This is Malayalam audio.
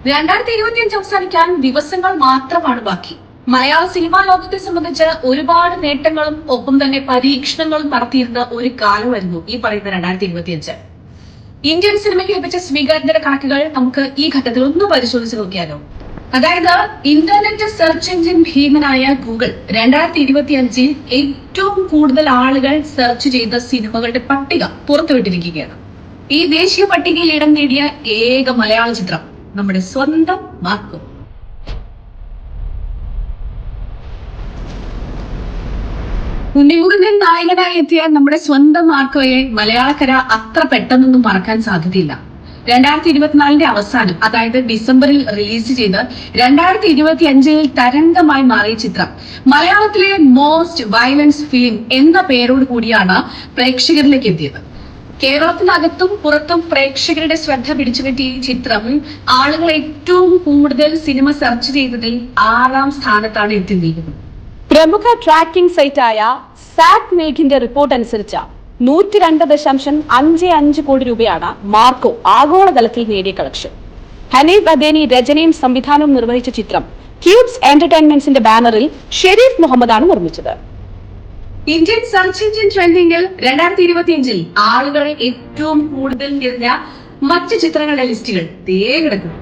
2025 അവസാനിക്കാൻ ദിവസങ്ങൾ മാത്രമാണ് ബാക്കി. മലയാള സിനിമാ ലോകത്തെ സംബന്ധിച്ച് ഒരുപാട് നേട്ടങ്ങളും ഒപ്പം തന്നെ പരീക്ഷണങ്ങളും നടത്തിയിരുന്ന ഒരു കാലമായിരുന്നു ഈ പറയുന്ന 2025. ഇന്ത്യൻ സിനിമയ്ക്ക് ലഭിച്ച സ്വീകാര്യതയുടെ കണക്കുകൾ നമുക്ക് ഈ ഘട്ടത്തിൽ ഒന്ന് പരിശോധിച്ച് നോക്കിയാലോ. അതായത് ഇന്റർനെറ്റ് സെർച്ച് എഞ്ചിൻ ഭീമനായ ഗൂഗിൾ 2025 ഏറ്റവും കൂടുതൽ ആളുകൾ സെർച്ച് ചെയ്ത സിനിമകളുടെ പട്ടിക പുറത്തുവിട്ടിരിക്കുകയാണ്. ഈ ദേശീയ പട്ടികയിൽ ഇടം നേടിയ ഏക മലയാള ചിത്രം നമ്മുടെ സ്വന്തം മാർക്കോ. ഉണ്ണിമുഖൻ നായകനായി എത്തിയ നമ്മുടെ സ്വന്തം മാർക്കോയെ മലയാളക്കര അത്ര പെട്ടെന്നൊന്നും മറക്കാൻ സാധ്യതയില്ല. 2024 അവസാനം, അതായത് ഡിസംബറിൽ റിലീസ് ചെയ്ത് 2025 തരംഗമായി മാറിയ ചിത്രം മലയാളത്തിലെ മോസ്റ്റ് വയലൻസ് ഫിലിം എന്ന പേരോട് കൂടിയാണ് പ്രേക്ഷകരിലേക്ക് എത്തിയത്. കേരളത്തിനകത്തും പുറത്തും പ്രേക്ഷകരുടെ ശ്രദ്ധ പിടിച്ചുപറ്റിയ ഈ ചിത്രം ആളുകൾ ഏറ്റവും കൂടുതൽ സിനിമ സെർച്ച് ചെയ്തതിൽ 6ാം സ്ഥാനത്താണ് എത്തിയിരിക്കുന്നത്. പ്രമുഖ ട്രാക്കിംഗ് സൈറ്റായ സാറ്റ് മേഘിന്റെ റിപ്പോർട്ട് അനുസരിച്ച് 102.55 കോടി രൂപയാണ് മാർക്കോ ആഗോളതലത്തിൽ നേടിയ കളക്ഷൻ. ഹനീഫ് അദേനി രചനയും സംവിധാനവും നിർവഹിച്ച ചിത്രം ക്യൂബ്സ് എന്റർടൈൻമെന്റ്സിന്റെ ബാനറിൽ ഷെരീഫ് മുഹമ്മദാണ് നിർമ്മിച്ചത്. ഇന്ത്യൻ സെർച്ച് എഞ്ചിൻ ട്രെൻഡിംഗിൽ 2025 ആളുകളെ ഏറ്റവും കൂടുതൽ നിറഞ്ഞ മറ്റ് ചിത്രങ്ങളുടെ ലിസ്റ്റുകൾ കിടക്കുന്നു.